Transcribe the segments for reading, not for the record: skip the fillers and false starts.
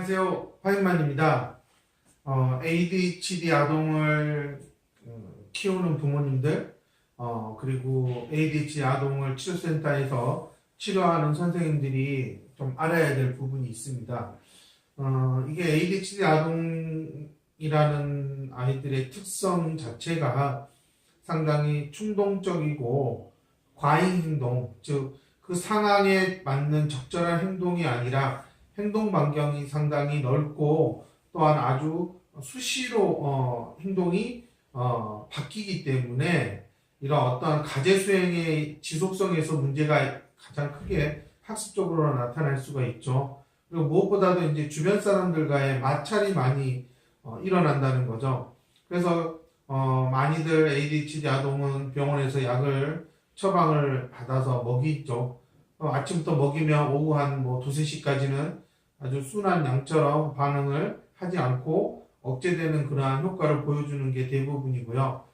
안녕하세요. 화인만입니다. ADHD 아동을 키우는 부모님들, 그리고 ADHD 아동을 치료센터에서 치료하는 선생님들이 좀 알아야 될 부분이 있습니다. 이게 ADHD 아동이라는 아이들의 특성 자체가 상당히 충동적이고 과잉 행동, 즉 그 상황에 맞는 적절한 행동이 아니라 행동 반경이 상당히 넓고 또한 아주 수시로 행동이 바뀌기 때문에 이런 어떠한 과제 수행의 지속성에서 문제가 가장 크게 학습적으로 나타날 수가 있죠. 그리고 무엇보다도 이제 주변 사람들과의 마찰이 많이 일어난다는 거죠. 그래서 많이들 ADHD 아동은 병원에서 약을 처방을 받아서 먹이죠. 아침부터 먹이면 오후 한 두세 시까지는 아주 순한 양처럼 반응을 하지 않고 억제되는 그러한 효과를 보여주는 게 대부분이고요.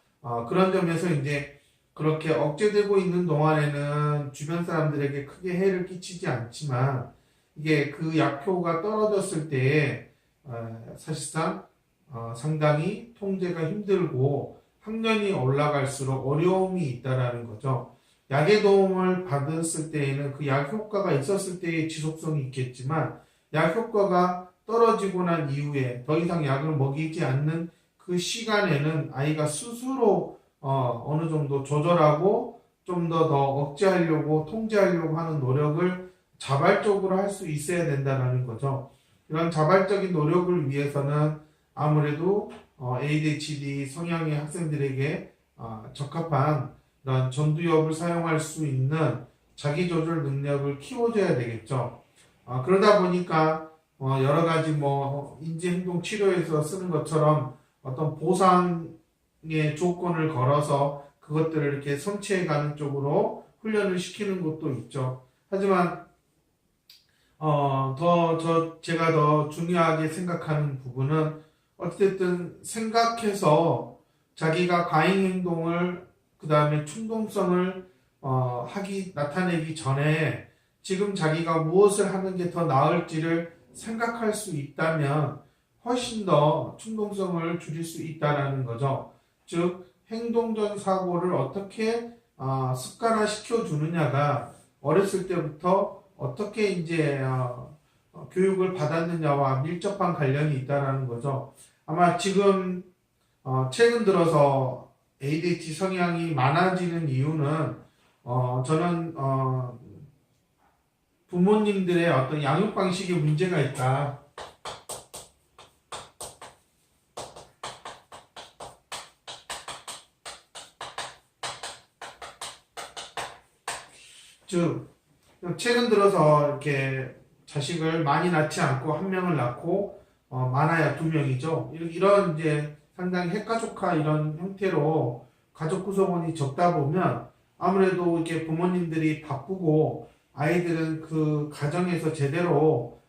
그런 점에서 이제 그렇게 억제되고 있는 동안에는 주변 사람들에게 크게 해를 끼치지 않지만 이게 그 약효가 떨어졌을 때에 사실상 상당히 통제가 힘들고 학년이 올라갈수록 어려움이 있다라는 거죠. 약의 도움을 받았을 때에는 그 약 효과가 있었을 때의 지속성이 있겠지만 약 효과가 떨어지고 난 이후에 더 이상 약을 먹이지 않는 그 시간에는 아이가 스스로 어느 정도 조절하고 좀 더 억제하려고 통제하려고 하는 노력을 자발적으로 할 수 있어야 된다는 거죠. 이런 자발적인 노력을 위해서는 아무래도 ADHD 성향의 학생들에게 적합한 이런 전두엽을 사용할 수 있는 자기조절 능력을 키워줘야 되겠죠. 그러다 보니까 여러 가지 인지행동 치료에서 쓰는 것처럼 어떤 보상의 조건을 걸어서 그것들을 이렇게 성취해가는 쪽으로 훈련을 시키는 것도 있죠. 하지만 제가 더 중요하게 생각하는 부분은 어쨌든 생각해서 자기가 과잉 행동을 그 다음에 충동성을 나타내기 전에 지금 자기가 무엇을 하는 게 더 나을지를 생각할 수 있다면 훨씬 더 충동성을 줄일 수 있다는 거죠. 즉 행동전 사고를 어떻게 습관화시켜 주느냐가 어렸을 때부터 어떻게 이제 교육을 받았느냐와 밀접한 관련이 있다는 거죠. 아마 지금 최근 들어서 ADHD 성향이 많아지는 이유는 저는 부모님들의 어떤 양육 방식에 문제가 있다. 즉 최근 들어서 이렇게 자식을 많이 낳지 않고 한 명을 낳고 많아야 두 명이죠. 이런 이제 상당히 핵가족화 이런 형태로 가족 구성원이 적다 보면 아무래도 이렇게 부모님들이 바쁘고 아이들은 그 가정에서 제대로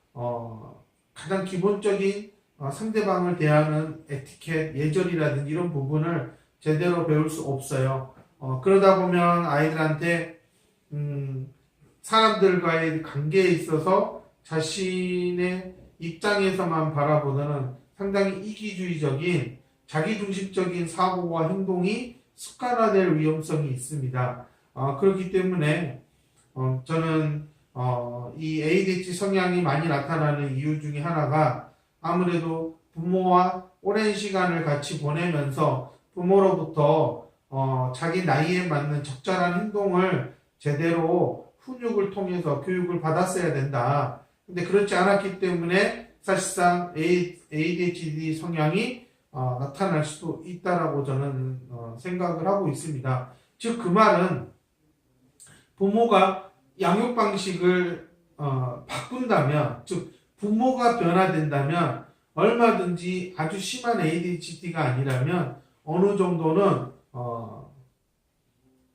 가장 기본적인 상대방을 대하는 에티켓, 예절이라든지 이런 부분을 제대로 배울 수 없어요. 그러다 보면 아이들한테 사람들과의 관계에 있어서 자신의 입장에서만 바라보는 상당히 이기주의적인 자기중심적인 사고와 행동이 습관화될 위험성이 있습니다. 그렇기 때문에 저는 이 ADHD 성향이 많이 나타나는 이유 중에 하나가 아무래도 부모와 오랜 시간을 같이 보내면서 부모로부터 자기 나이에 맞는 적절한 행동을 제대로 훈육을 통해서 교육을 받았어야 된다. 근데 그렇지 않았기 때문에 사실상 ADHD 성향이 나타날 수도 있다라고 저는 생각을 하고 있습니다. 즉 그 말은 부모가 양육 방식을 바꾼다면, 즉 부모가 변화된다면 얼마든지 아주 심한 ADHD가 아니라면 어느 정도는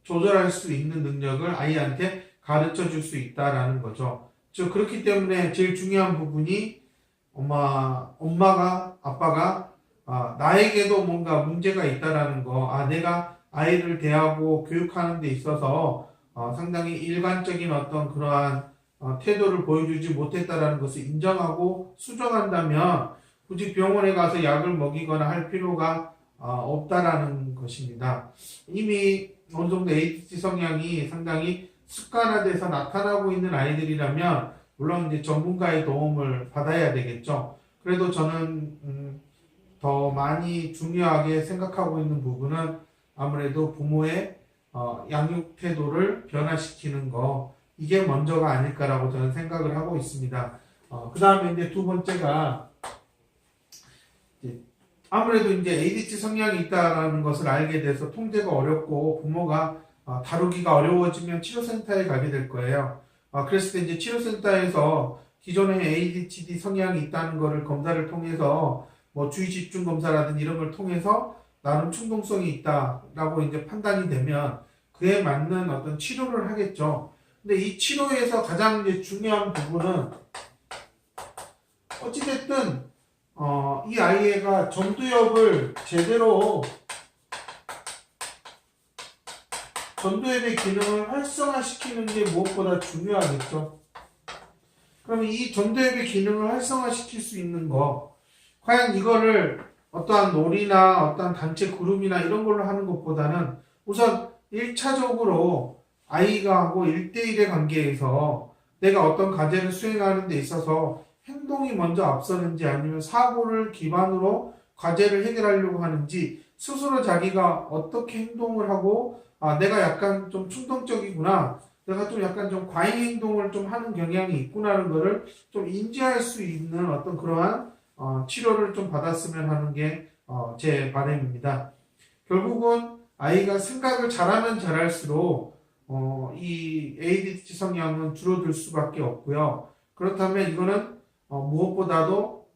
조절할 수 있는 능력을 아이한테 가르쳐 줄 수 있다라는 거죠. 즉 그렇기 때문에 제일 중요한 부분이 엄마가 아빠가 나에게도 뭔가 문제가 있다라는 거, 내가 아이를 대하고 교육하는 데 있어서 상당히 일관적인 어떤 그러한 태도를 보여주지 못했다라는 것을 인정하고 수정한다면 굳이 병원에 가서 약을 먹이거나 할 필요가 없다라는 것입니다. 이미 어느 정도 ADHD 성향이 상당히 습관화돼서 나타나고 있는 아이들이라면 물론 이제 전문가의 도움을 받아야 되겠죠. 그래도 저는 더 많이 중요하게 생각하고 있는 부분은 아무래도 부모의 양육 태도를 변화시키는 거, 이게 먼저가 아닐까라고 저는 생각을 하고 있습니다. 그 다음에 이제 두 번째가 아무래도 이제 ADHD 성향이 있다라는 것을 알게 돼서 통제가 어렵고 부모가 다루기가 어려워지면 치료센터에 가게 될 거예요. 그랬을 때 이제 치료센터에서 기존에 ADHD 성향이 있다는 것을 검사를 통해서 뭐 주의 집중 검사라든지 이런 걸 통해서 나름 충동성이 있다라고 이제 판단이 되면 그에 맞는 어떤 치료를 하겠죠. 근데 이 치료에서 가장 이제 중요한 부분은 어찌됐든 이 아이가 전두엽을 제대로 전두엽의 기능을 활성화시키는 게 무엇보다 중요하겠죠. 그러면 이 전두엽의 기능을 활성화시킬 수 있는 거, 과연 이거를 어떠한 놀이나 어떠한 단체 그룹이나 이런 걸로 하는 것보다는 우선 1차적으로 아이가 하고 1대1의 관계에서 내가 어떤 과제를 수행하는 데 있어서 행동이 먼저 앞서는지 아니면 사고를 기반으로 과제를 해결하려고 하는지 스스로 자기가 어떻게 행동을 하고 내가 약간 좀 충동적이구나, 내가 좀 약간 좀 과잉 행동을 좀 하는 경향이 있구나라는 것을 좀 인지할 수 있는 어떤 그러한 치료를 좀 받았으면 하는 게 제 바람입니다. 결국은 아이가 생각을 잘하면 잘할수록 이 ADHD 성향은 줄어들 수밖에 없고요. 그렇다면 이거는 무엇보다도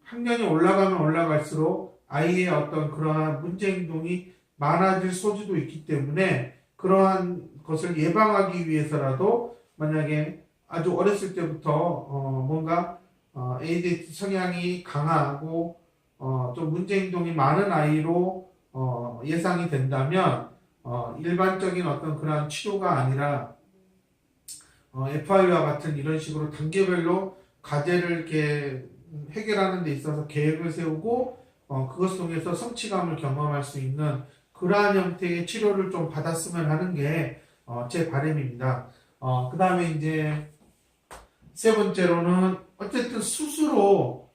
학년이 올라가면 올라갈수록 아이의 어떤 그러한 문제 행동이 많아질 소지도 있기 때문에 그러한 것을 예방하기 위해서라도 만약에 아주 어렸을 때부터 뭔가 ADHD 성향이 강하고 좀 문제 행동이 많은 아이로 예상이 된다면 일반적인 어떤 그런 치료가 아니라 FI와 같은 이런 식으로 단계별로 과제를 이렇게 해결하는 데 있어서 계획을 세우고 그것 속에서 성취감을 경험할 수 있는 그러한 형태의 치료를 좀 받았으면 하는 게 제 바람입니다. 그 다음에 이제 세 번째로는 어쨌든 스스로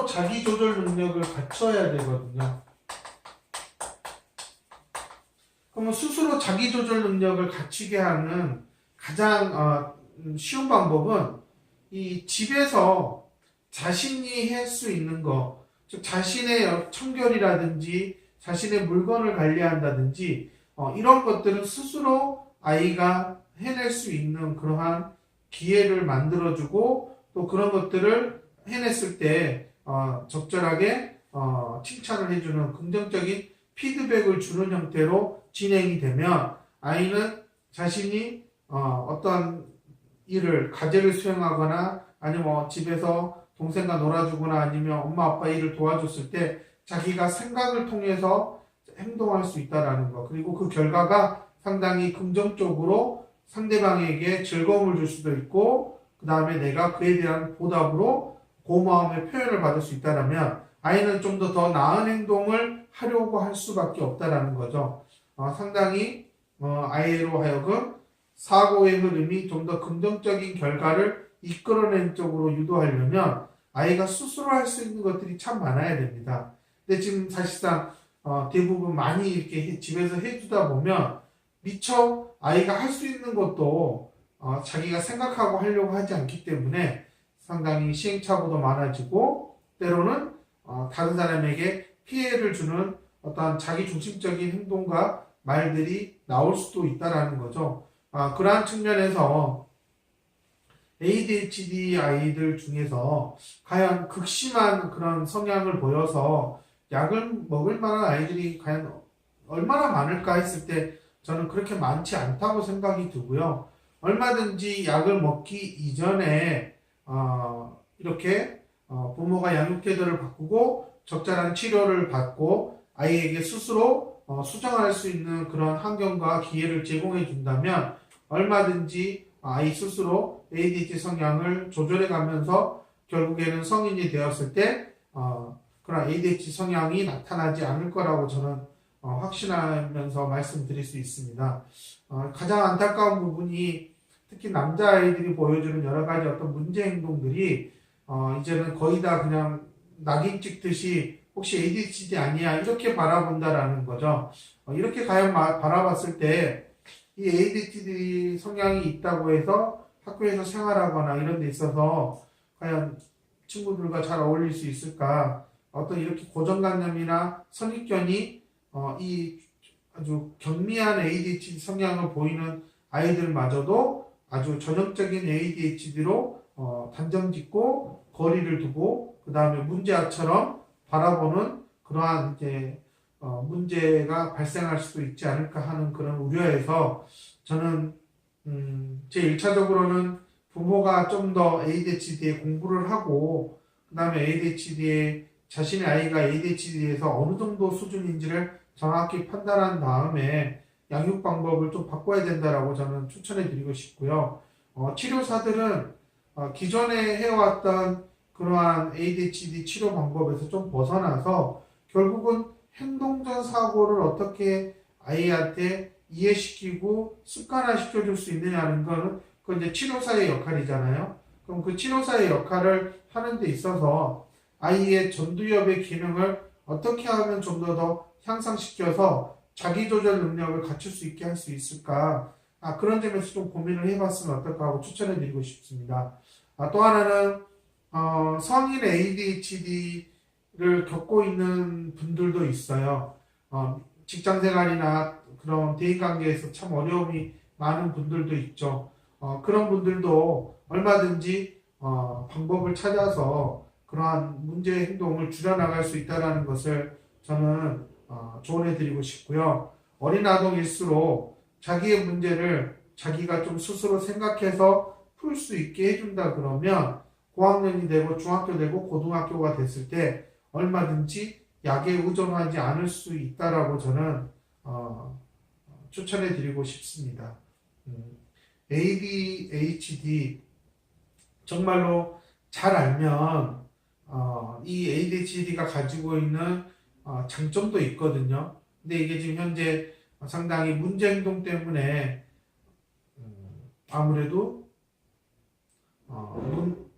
자기 조절 능력을 갖춰야 되거든요. 그러면 스스로 자기 조절 능력을 갖추게 하는 가장 쉬운 방법은 이 집에서 자신이 할 수 있는 거, 즉 자신의 청결이라든지 자신의 물건을 관리한다든지 이런 것들은 스스로 아이가 해낼 수 있는 그러한 기회를 만들어주고 또 그런 것들을 해냈을 때 적절하게 칭찬을 해주는 긍정적인 피드백을 주는 형태로 진행이 되면 아이는 자신이 어떤 일을 과제를 수행하거나 아니면 집에서 동생과 놀아주거나 아니면 엄마 아빠 일을 도와줬을 때 자기가 생각을 통해서 행동할 수 있다라는 거, 그리고 그 결과가 상당히 긍정적으로 상대방에게 즐거움을 줄 수도 있고 그 다음에 내가 그에 대한 보답으로 고마움의 표현을 받을 수 있다라면 아이는 좀 더 나은 행동을 하려고 할 수밖에 없다라는 거죠. 상당히 아이로 하여금 사고의 흐름이 좀 더 긍정적인 결과를 이끌어낸 쪽으로 유도하려면 아이가 스스로 할 수 있는 것들이 참 많아야 됩니다. 근데 지금 사실상 대부분 많이 이렇게 집에서 해주다 보면 미처 아이가 할 수 있는 것도 자기가 생각하고 하려고 하지 않기 때문에 상당히 시행착오도 많아지고 때로는 다른 사람에게 피해를 주는 어떠한 자기중심적인 행동과 말들이 나올 수도 있다라는 거죠. 그러한 측면에서 ADHD 아이들 중에서 과연 극심한 그런 성향을 보여서 약을 먹을 만한 아이들이 과연 얼마나 많을까 했을 때 저는 그렇게 많지 않다고 생각이 들고요. 얼마든지 약을 먹기 이전에 이렇게 부모가 양육 태도를 바꾸고 적절한 치료를 받고 아이에게 스스로 수정할 수 있는 그런 환경과 기회를 제공해 준다면 얼마든지 아이 스스로 ADHD 성향을 조절해 가면서 결국에는 성인이 되었을 때 그런 ADHD 성향이 나타나지 않을 거라고 저는 확신하면서 말씀드릴 수 있습니다. 가장 안타까운 부분이 특히 남자아이들이 보여주는 여러 가지 어떤 문제 행동들이 이제는 거의 다 그냥 낙인 찍듯이 혹시 ADHD 아니야 이렇게 바라본다라는 거죠. 이렇게 과연 바라봤을 때 이 ADHD 성향이 있다고 해서 학교에서 생활하거나 이런 데 있어서 과연 친구들과 잘 어울릴 수 있을까? 어떤 이렇게 고정관념이나 선입견이 이 아주 경미한 ADHD 성향을 보이는 아이들마저도 아주 전형적인 ADHD로 단정 짓고 거리를 두고 그 다음에 문제아처럼 바라보는 그러한 이제 문제가 발생할 수도 있지 않을까 하는 그런 우려에서 저는 제 1차적으로는 부모가 좀 더 ADHD에 공부를 하고 그 다음에 ADHD에 자신의 아이가 ADHD에서 어느 정도 수준인지를 정확히 판단한 다음에 양육 방법을 좀 바꿔야 된다라고 저는 추천해 드리고 싶고요. 치료사들은 기존에 해왔던 그러한 ADHD 치료 방법에서 좀 벗어나서 결국은 행동전 사고를 어떻게 아이한테 이해시키고 습관화시켜 줄 수 있느냐는 거는 그건 이제 치료사의 역할이잖아요. 그럼 그 치료사의 역할을 하는 데 있어서 아이의 전두엽의 기능을 어떻게 하면 좀 더 향상시켜서 자기조절 능력을 갖출 수 있게 할 수 있을까? 그런 점에서 좀 고민을 해봤으면 어떨까 하고 추천해 드리고 싶습니다. 또 하나는 성인 ADHD를 겪고 있는 분들도 있어요. 직장생활이나 그런 대인관계에서 참 어려움이 많은 분들도 있죠. 그런 분들도 얼마든지 방법을 찾아서 그러한 문제 행동을 줄여나갈 수 있다는 것을 저는 조언해 드리고 싶고요. 어린 아동일수록 자기의 문제를 자기가 좀 스스로 생각해서 풀 수 있게 해준다 그러면 고학년이 되고 중학교 되고 고등학교가 됐을 때 얼마든지 약에 의존하지 않을 수 있다라고 저는 추천해 드리고 싶습니다. ADHD 정말로 잘 알면 이 ADHD가 가지고 있는 장점도 있거든요. 근데 이게 지금 현재 상당히 문제 행동 때문에 아무래도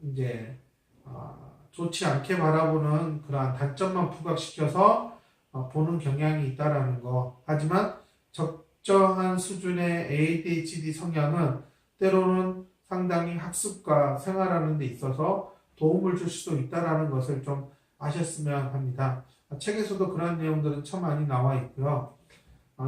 이제 좋지 않게 바라보는 그러한 단점만 부각시켜서 보는 경향이 있다라는 거. 하지만 적정한 수준의 ADHD 성향은 때로는 상당히 학습과 생활하는 데 있어서 도움을 줄 수도 있다라는 것을 좀 아셨으면 합니다. 책에서도 그런 내용들은 참 많이 나와 있고요.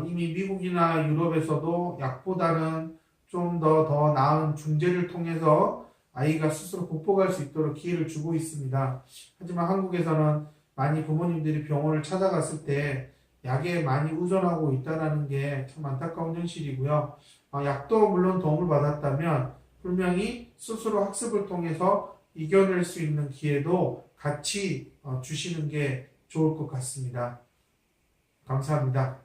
이미 미국이나 유럽에서도 약보다는 좀 더 나은 중재를 통해서 아이가 스스로 극복할 수 있도록 기회를 주고 있습니다. 하지만 한국에서는 많이 부모님들이 병원을 찾아갔을 때 약에 많이 의존하고 있다는 게 참 안타까운 현실이고요. 약도 물론 도움을 받았다면 분명히 스스로 학습을 통해서 이겨낼 수 있는 기회도 같이 주시는 게 좋을 것 같습니다. 감사합니다.